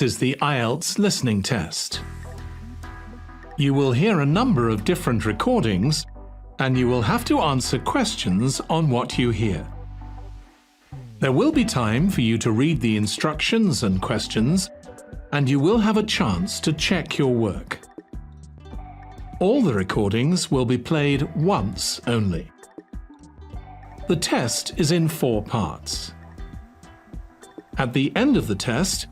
This is the IELTS listening test. You will hear a number of different recordings and you will have to answer questions on what you hear. There will be time for you to read the instructions and questions, and you will have a chance to check your work. All the recordings will be played once only. The test is in 4 parts. At the end of the test,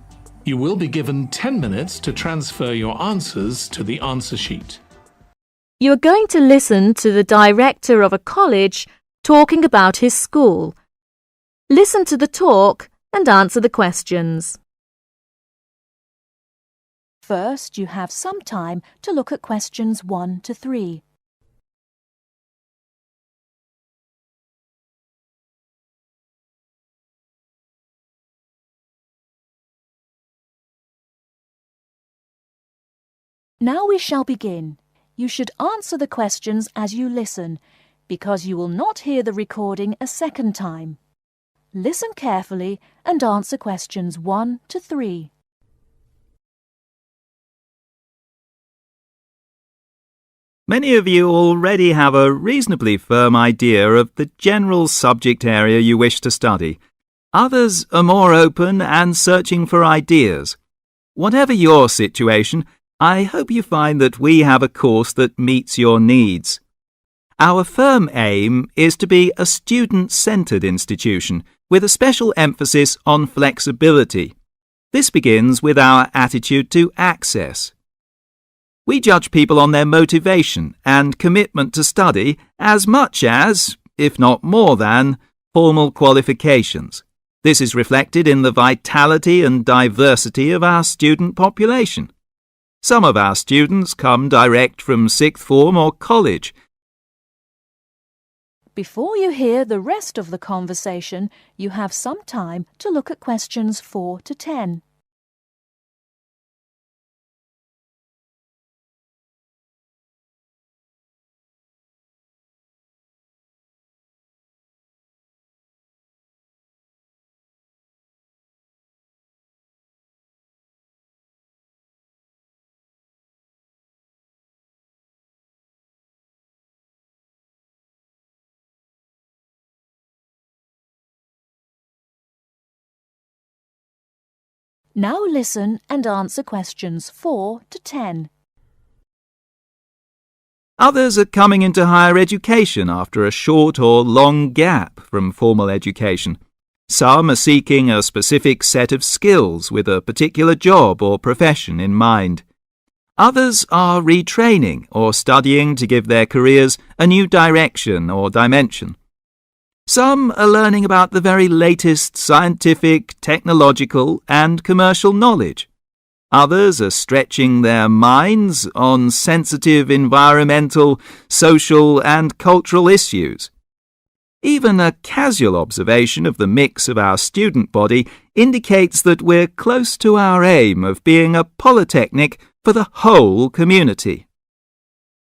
you will be given 10 minutes to transfer your answers to the answer sheet. You are going to listen to the director of a college talking about his school. Listen to the talk and answer the questions. First, you have some time to look at questions 1 to 3. Now we shall begin. You should answer the questions as you listen, because you will not hear the recording a second time. Listen carefully and answer questions 1 to 3. Many of you already have a reasonably firm idea of the general subject area you wish to study. Others are more open and searching for ideas. Whatever your situation, I hope you find that we have a course that meets your needs. Our firm aim is to be a student-centred institution with a special emphasis on flexibility. This begins with our attitude to access. We judge people on their motivation and commitment to study as much as, if not more than, formal qualifications. This is reflected in the vitality and diversity of our student population. Some of our students come direct from 6th form or college. Before you hear the rest of the conversation, you have some time to look at questions 4 to 10. Now listen and answer questions 4 to 10. Others are coming into higher education after a short or long gap from formal education. Some are seeking a specific set of skills with a particular job or profession in mind. Others are retraining or studying to give their careers a new direction or dimension. Some are learning about the very latest scientific, technological and commercial knowledge. Others are stretching their minds on sensitive environmental, social and cultural issues. Even a casual observation of the mix of our student body indicates that we're close to our aim of being a polytechnic for the whole community.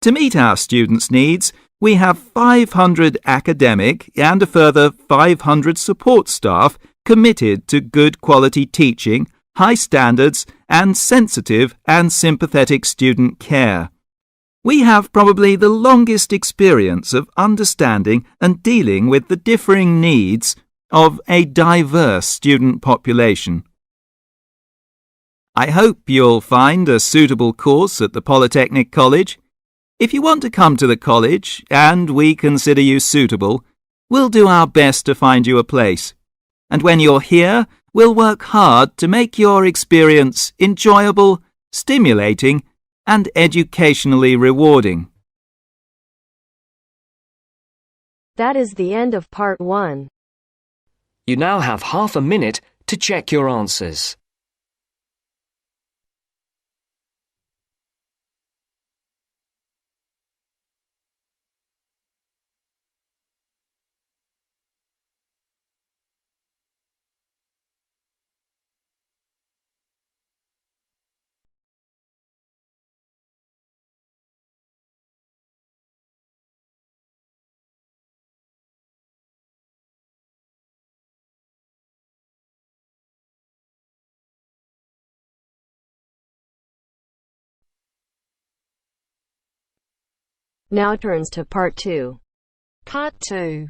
To meet our students' needs, we have 500 academic and a further 500 support staff committed to good quality teaching, high standards and sensitive and sympathetic student care. We have probably the longest experience of understanding and dealing with the differing needs of a diverse student population. I hope you'll find a suitable course at the Polytechnic College. If you want to come to the college and we consider you suitable, we'll do our best to find you a place. And when you're here, we'll work hard to make your experience enjoyable, stimulating, and educationally rewarding. That is the end of part 1. You now have half a minute to check your answers. Now turns to Part 2. Part 2.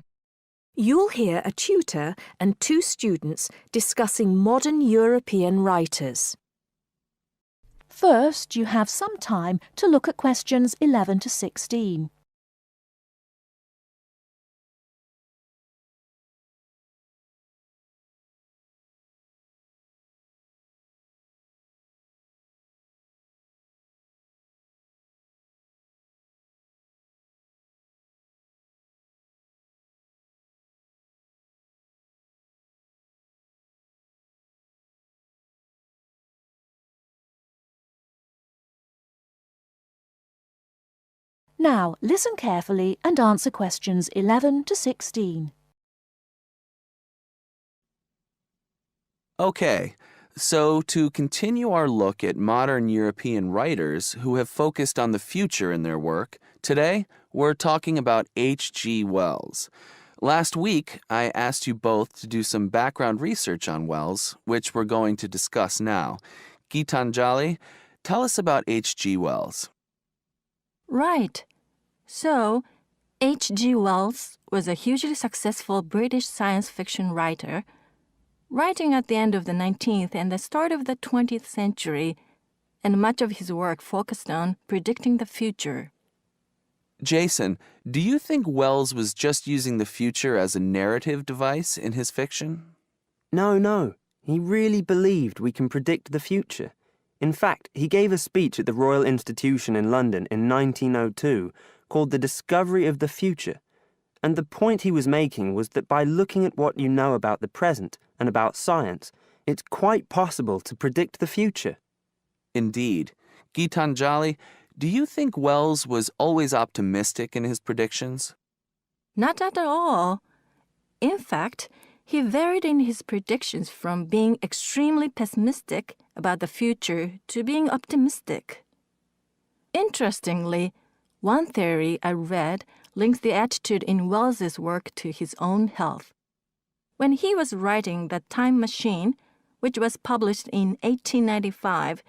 You'll hear a tutor and two students discussing modern European writers. First, you have some time to look at questions 11 to 16. Now, listen carefully and answer questions 11 to 16. Okay, so to continue our look at modern European writers who have focused on the future in their work, today we're talking about H.G. Wells. Last week, I asked you both to do some background research on Wells, which we're going to discuss now. Gitanjali, tell us about H.G. Wells. Right. So, H.G. Wells was a hugely successful British science fiction writer, writing at the end of the 19th and the start of the 20th century, and much of his work focused on predicting the future. Jason, do you think Wells was just using the future as a narrative device in his fiction? No. He really believed we can predict the future. In fact, he gave a speech at the Royal Institution in London in 1902 called The Discovery of the Future. And the point he was making was that by looking at what you know about the present and about science, it's quite possible to predict the future. Indeed. Gitanjali, do you think Wells was always optimistic in his predictions? Not at all. In fact, he varied in his predictions from being extremely pessimistic about the future to being optimistic. Interestingly, one theory I read links the attitude in Wells's work to his own health. When he was writing The Time Machine, which was published in 1895,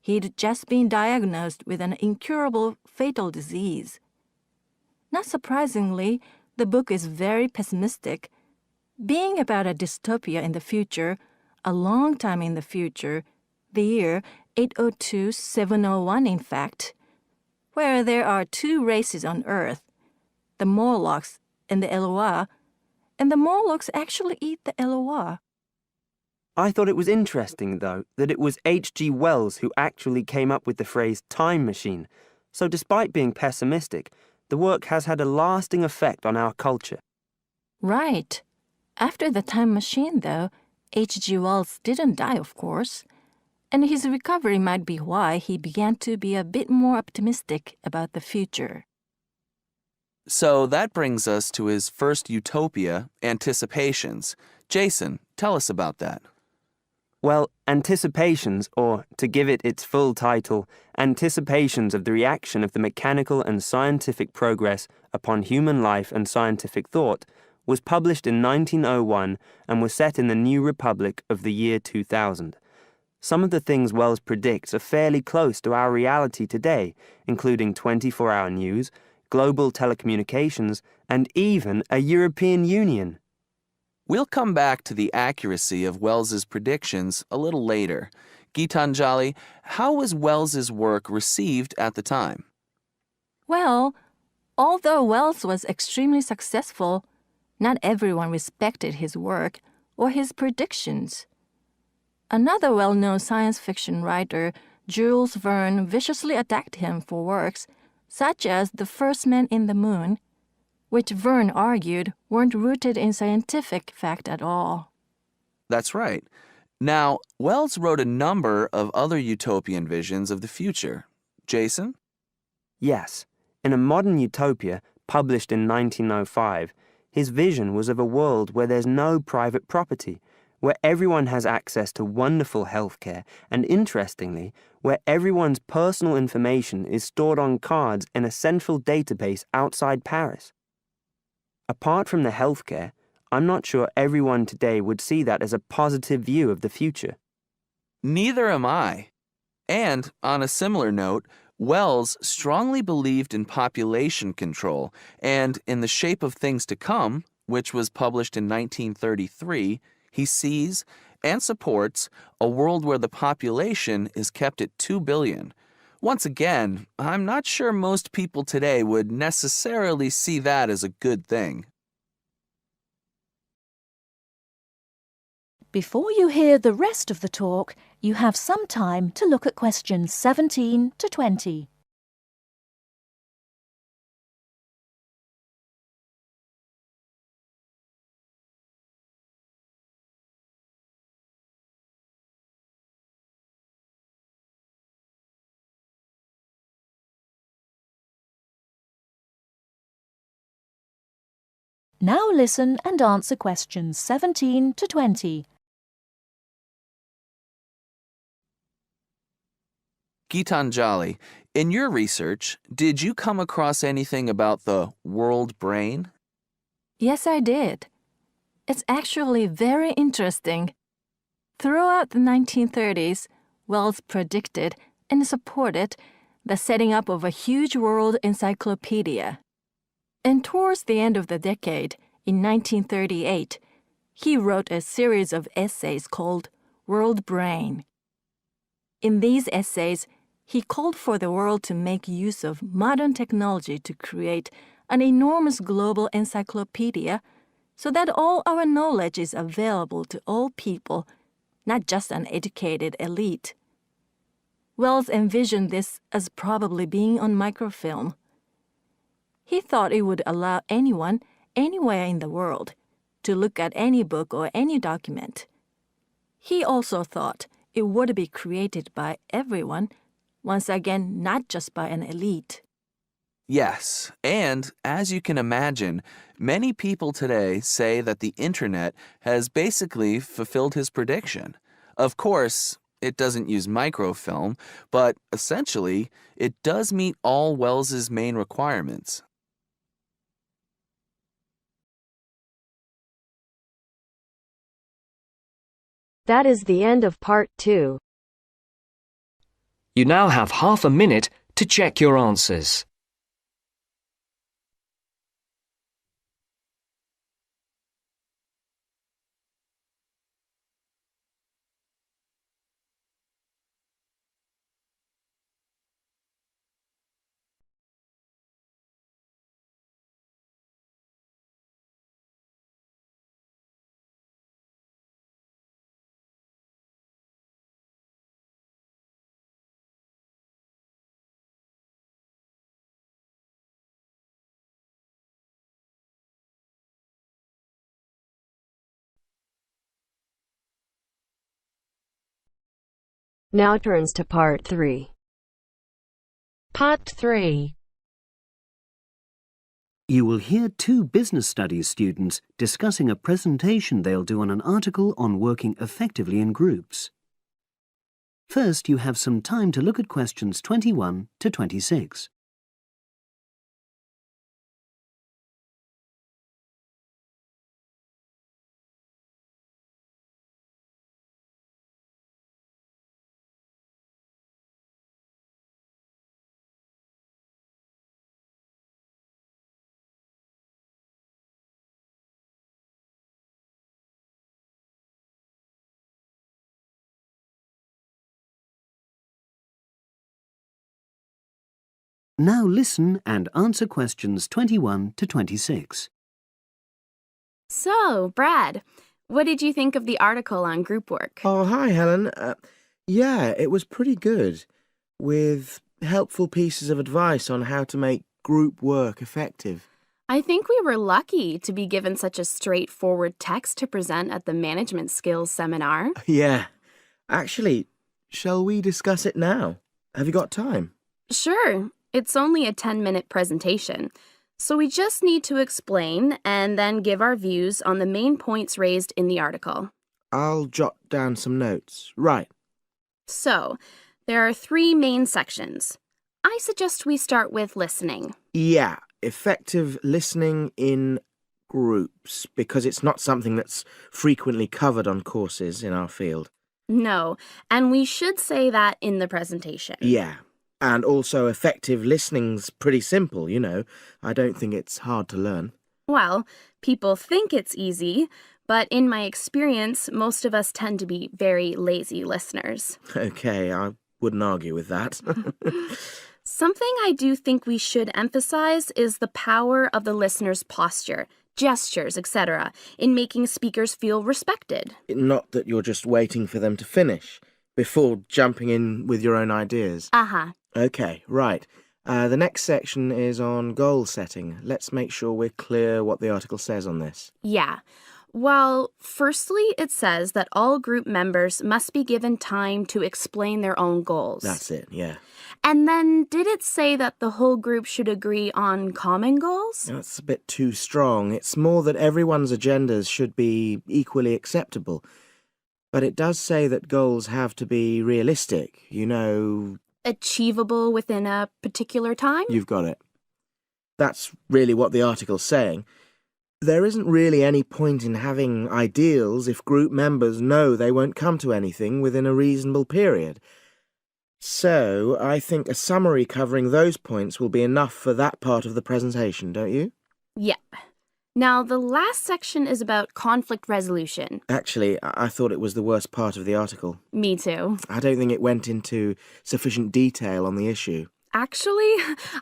he'd just been diagnosed with an incurable fatal disease. Not surprisingly, the book is very pessimistic, being about a dystopia in the future, a long time in the future, the year 802-701 in fact, where there are two races on Earth, the Morlocks and the Eloi, and the Morlocks actually eat the Eloi. I thought it was interesting, though, that it was H.G. Wells who actually came up with the phrase time machine. So despite being pessimistic, the work has had a lasting effect on our culture. Right. After The Time Machine, though, H.G. Wells didn't die, of course, and his recovery might be why he began to be a bit more optimistic about the future. So that brings us to his first utopia, Anticipations. Jason, tell us about that. Well, Anticipations, or to give it its full title, Anticipations of the Reaction of the Mechanical and Scientific Progress upon Human Life and Scientific Thought, was published in 1901 and was set in the New Republic of the year 2000. Some of the things Wells predicts are fairly close to our reality today, including 24-hour news, global telecommunications, and even a European Union. We'll come back to the accuracy of Wells's predictions a little later. Gitanjali, how was Wells's work received at the time? Well, although Wells was extremely successful, not everyone respected his work or his predictions. Another well-known science fiction writer, Jules Verne, viciously attacked him for works such as The First Man in the Moon, which Verne argued weren't rooted in scientific fact at all. That's right. Now, Wells wrote a number of other utopian visions of the future. Jason? Yes, in A Modern Utopia, published in 1905, his vision was of a world where there's no private property, where everyone has access to wonderful healthcare, and interestingly, where everyone's personal information is stored on cards in a central database outside Paris. Apart from the healthcare, I'm not sure everyone today would see that as a positive view of the future. Neither am I. And, on a similar note, Wells strongly believed in population control, and in The Shape of Things to Come, which was published in 1933, he sees and supports a world where the population is kept at 2 billion. Once again, I'm not sure most people today would necessarily see that as a good thing. Before you hear the rest of the talk, you have some time to look at questions 17 to 20. Now listen and answer questions 17 to 20. Gitanjali, in your research, did you come across anything about the world brain? Yes, I did. It's actually very interesting. Throughout the 1930s, Wells predicted and supported the setting up of a huge world encyclopedia. And towards the end of the decade, in 1938, he wrote a series of essays called World Brain. In these essays, he called for the world to make use of modern technology to create an enormous global encyclopedia so that all our knowledge is available to all people, not just an educated elite. Wells envisioned this as probably being on microfilm. He thought it would allow anyone, anywhere in the world, to look at any book or any document. He also thought it would be created by everyone, once again, not just by an elite. Yes, and as you can imagine, many people today say that the internet has basically fulfilled his prediction. Of course, it doesn't use microfilm, but essentially, it does meet all Wells's main requirements. That is the end of part 2. You now have half a minute to check your answers. Now turns to part 3. Part 3. You will hear two business studies students discussing a presentation they'll do on an article on working effectively in groups. First, you have some time to look at questions 21 to 26. Now listen and answer questions 21 to 26. So, Brad, what did you think of the article on group work? Oh, hi, Helen. Yeah, it was pretty good, with helpful pieces of advice on how to make group work effective. I think we were lucky to be given such a straightforward text to present at the management skills seminar. Yeah. Actually, shall we discuss it now? Have you got time? Sure. It's only a 10-minute presentation, so we just need to explain and then give our views on the main points raised in the article. I'll jot down some notes. Right. So, there are 3 main sections. I suggest we start with listening. Yeah, effective listening in groups, because it's not something that's frequently covered on courses in our field. No, and we should say that in the presentation. Yeah. And also effective listening's pretty simple, you know. I don't think it's hard to learn. Well, people think it's easy, but in my experience, most of us tend to be very lazy listeners. Okay, I wouldn't argue with that. Something I do think we should emphasize is the power of the listener's posture, gestures, etc., in making speakers feel respected. Not that you're just waiting for them to finish before jumping in with your own ideas. Uh-huh. Okay, right. The next section is on goal setting. Let's make sure we're clear what the article says on this. Yeah. Well, firstly, it says that all group members must be given time to explain their own goals. That's it, yeah. And then did it say that the whole group should agree on common goals? That's a bit too strong. It's more that everyone's agendas should be equally acceptable. But it does say that goals have to be realistic, you know. Achievable within a particular time? You've got it. That's really what the article's saying. There isn't really any point in having ideals if group members know they won't come to anything within a reasonable period. So, I think a summary covering those points will be enough for that part of the presentation, don't you? Yep. Now, the last section is about conflict resolution. Actually, I thought it was the worst part of the article. Me too. I don't think it went into sufficient detail on the issue. Actually,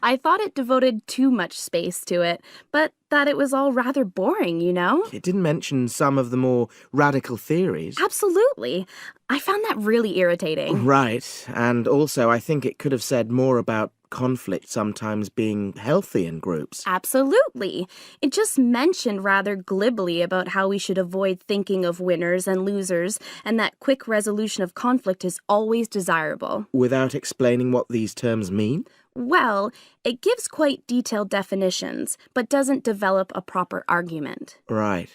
I thought it devoted too much space to it, but that it was all rather boring, you know? It didn't mention some of the more radical theories. Absolutely. I found that really irritating. Right, and also I think it could have said more about conflict sometimes being healthy in groups. Absolutely. It just mentioned rather glibly about how we should avoid thinking of winners and losers, and that quick resolution of conflict is always desirable. Without explaining what these terms mean? Well, it gives quite detailed definitions, but doesn't develop a proper argument. Right.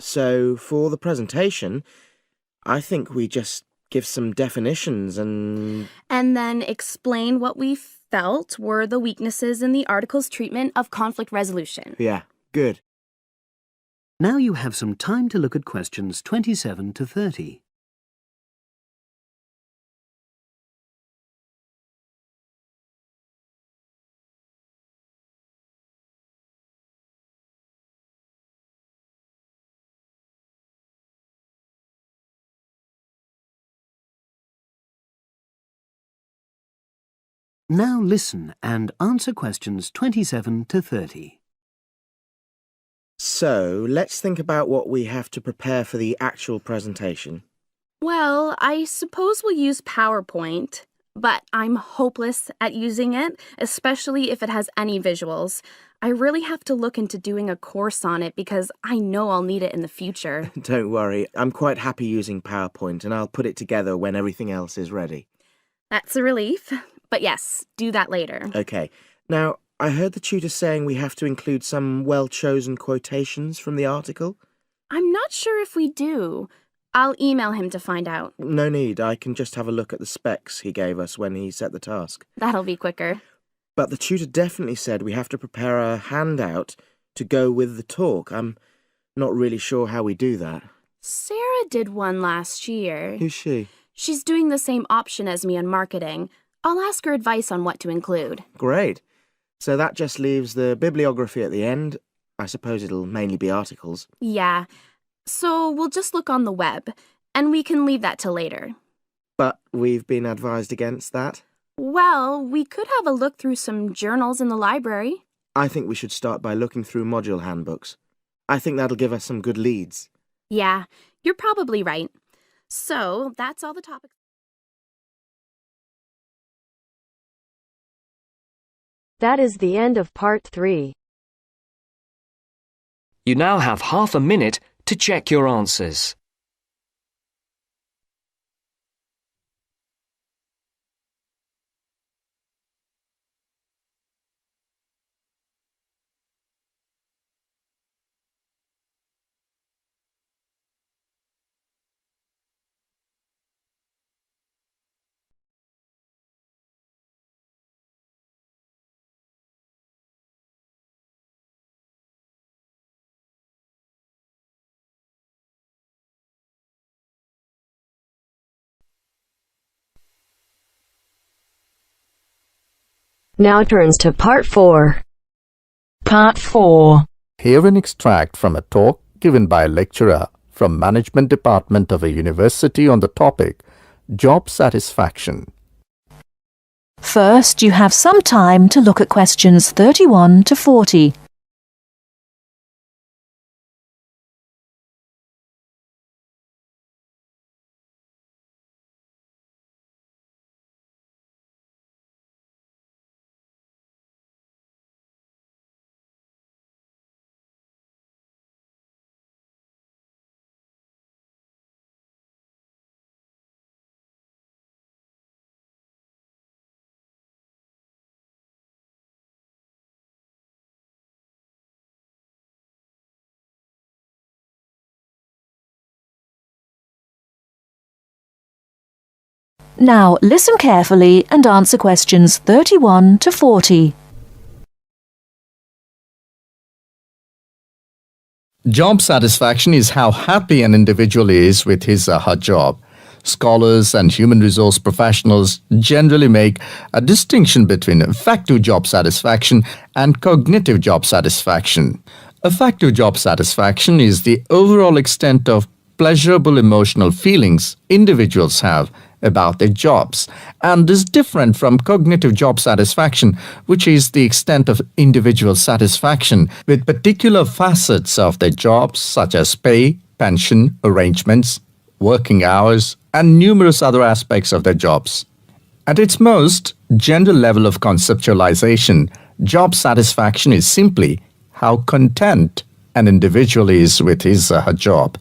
So, for the presentation, I think we just give some definitions and then explain what we felt were the weaknesses in the article's treatment of conflict resolution. Yeah, good. Now you have some time to look at questions 27 to 30. Now listen and answer questions 27 to 30. So, let's think about what we have to prepare for the actual presentation. Well, I suppose we'll use PowerPoint, but I'm hopeless at using it, especially if it has any visuals. I really have to look into doing a course on it because I know I'll need it in the future. Don't worry, I'm quite happy using PowerPoint and I'll put it together when everything else is ready. That's a relief. But yes, do that later. Okay. Now, I heard the tutor saying we have to include some well-chosen quotations from the article. I'm not sure if we do. I'll email him to find out. No need, I can just have a look at the specs he gave us when he set the task. That'll be quicker. But the tutor definitely said we have to prepare a handout to go with the talk. I'm not really sure how we do that. Sarah did one last year. Who's she? She's doing the same option as me on marketing. I'll ask her advice on what to include. Great. So that just leaves the bibliography at the end. I suppose it'll mainly be articles. Yeah. So we'll just look on the web, and we can leave that till later. But we've been advised against that? Well, we could have a look through some journals in the library. I think we should start by looking through module handbooks. I think that'll give us some good leads. Yeah, you're probably right. So that's all the topics. That is the end of part 3. You now have half a minute to check your answers. Now turns to Part 4. Part 4. Hear an extract from a talk given by a lecturer from Management Department of a university on the topic Job Satisfaction. First, you have some time to look at questions 31 to 40. Now listen carefully and answer questions 31 to 40. Job satisfaction is how happy an individual is with his or her job. Scholars and human resource professionals generally make a distinction between affective job satisfaction and cognitive job satisfaction. Affective job satisfaction is the overall extent of pleasurable emotional feelings individuals have about their jobs and is different from cognitive job satisfaction, which is the extent of individual satisfaction with particular facets of their jobs such as pay, pension, arrangements, working hours, and numerous other aspects of their jobs. At its most general level of conceptualization, job satisfaction is simply how content an individual is with his or her job.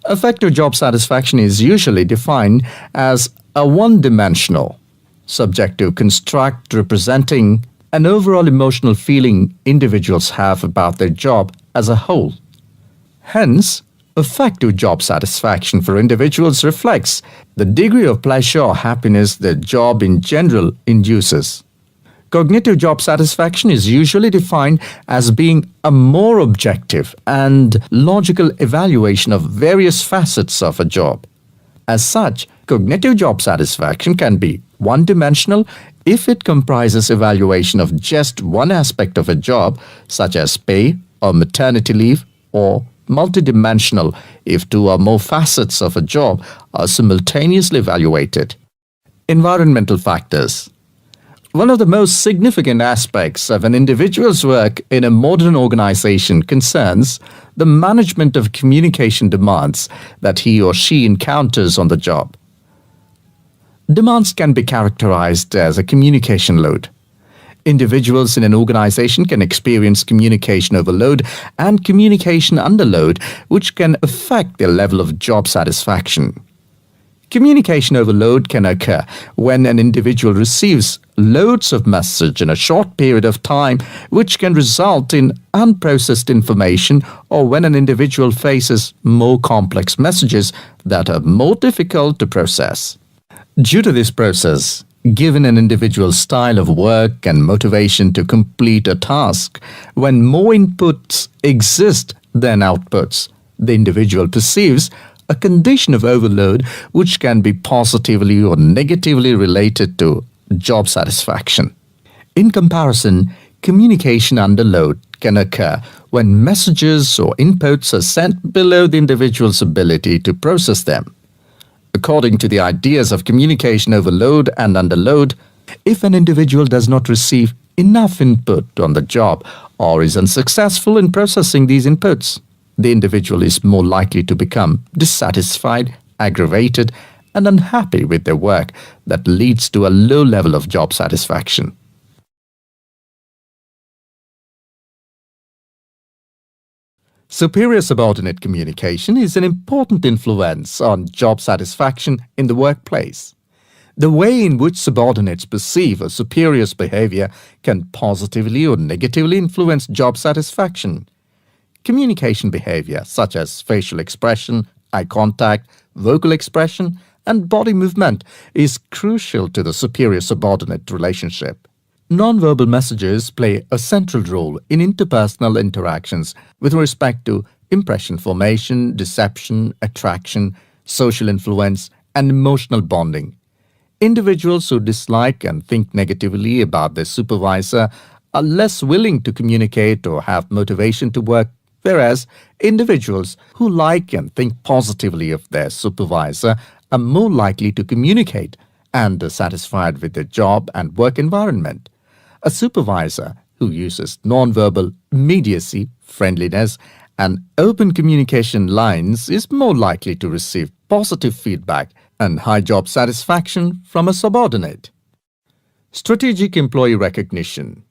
Affective job satisfaction is usually defined as a one-dimensional, subjective construct representing an overall emotional feeling individuals have about their job as a whole. Hence, affective job satisfaction for individuals reflects the degree of pleasure or happiness their job in general induces. Cognitive job satisfaction is usually defined as being a more objective and logical evaluation of various facets of a job. As such, cognitive job satisfaction can be one-dimensional if it comprises evaluation of just one aspect of a job, such as pay or maternity leave, or multidimensional if two or more facets of a job are simultaneously evaluated. Environmental factors. One of the most significant aspects of an individual's work in a modern organization concerns the management of communication demands that he or she encounters on the job. Demands can be characterized as a communication load. Individuals in an organization can experience communication overload and communication underload, which can affect their level of job satisfaction. Communication overload can occur when an individual receives loads of message in a short period of time, which can result in unprocessed information, or when an individual faces more complex messages that are more difficult to process. Due to this process, given an individual's style of work and motivation to complete a task, when more inputs exist than outputs, the individual perceives a condition of overload which can be positively or negatively related to job satisfaction. In comparison, communication underload can occur when messages or inputs are sent below the individual's ability to process them. According to the ideas of communication overload and underload, if an individual does not receive enough input on the job or is unsuccessful in processing these inputs, the individual is more likely to become dissatisfied, aggravated, and unhappy with their work that leads to a low level of job satisfaction. Superior-subordinate communication is an important influence on job satisfaction in the workplace. The way in which subordinates perceive a superior's behavior can positively or negatively influence job satisfaction. Communication behavior, such as facial expression, eye contact, vocal expression, and body movement, is crucial to the superior-subordinate relationship. Nonverbal messages play a central role in interpersonal interactions with respect to impression formation, deception, attraction, social influence, and emotional bonding. Individuals who dislike and think negatively about their supervisor are less willing to communicate or have motivation to work, whereas individuals who like and think positively of their supervisor are more likely to communicate and are satisfied with their job and work environment. A supervisor who uses nonverbal immediacy, friendliness, and open communication lines is more likely to receive positive feedback and high job satisfaction from a subordinate. Strategic employee recognition.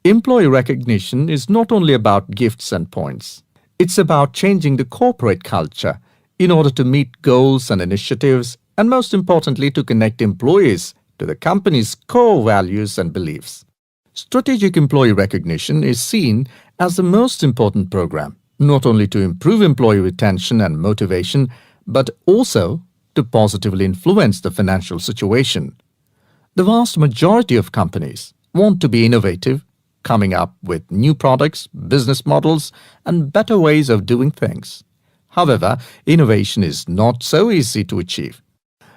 Employee recognition is not only about gifts and points. It's about changing the corporate culture in order to meet goals and initiatives, and most importantly, to connect employees to the company's core values and beliefs. Strategic employee recognition is seen as the most important program, not only to improve employee retention and motivation, but also to positively influence the financial situation. The vast majority of companies want to be innovative, coming up with new products, business models, and better ways of doing things. However, innovation is not so easy to achieve.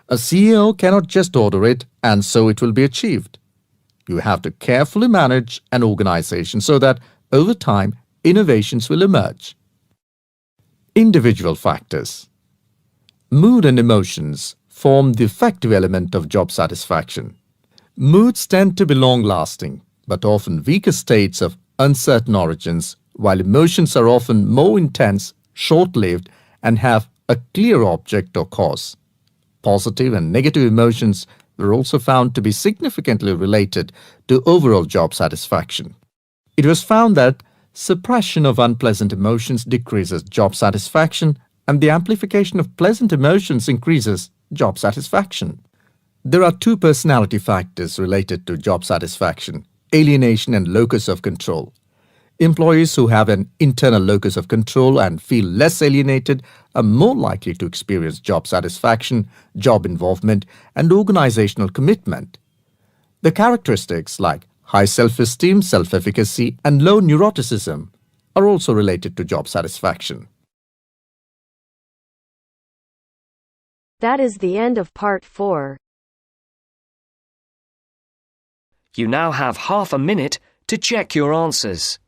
A CEO cannot just order it and so it will be achieved. You have to carefully manage an organization so that over time innovations will emerge. Individual factors. Mood and emotions form the effective element of job satisfaction. Moods tend to be long-lasting, but often weaker states of uncertain origins, while emotions are often more intense, short-lived, and have a clear object or cause. Positive and negative emotions were also found to be significantly related to overall job satisfaction. It was found that suppression of unpleasant emotions decreases job satisfaction, and the amplification of pleasant emotions increases job satisfaction. There are two personality factors related to job satisfaction: alienation and locus of control. Employees who have an internal locus of control and feel less alienated are more likely to experience job satisfaction, job involvement, and organizational commitment. The characteristics like high self-esteem, self-efficacy, and low neuroticism are also related to job satisfaction. That is the end of part 4. You now have half a minute to check your answers.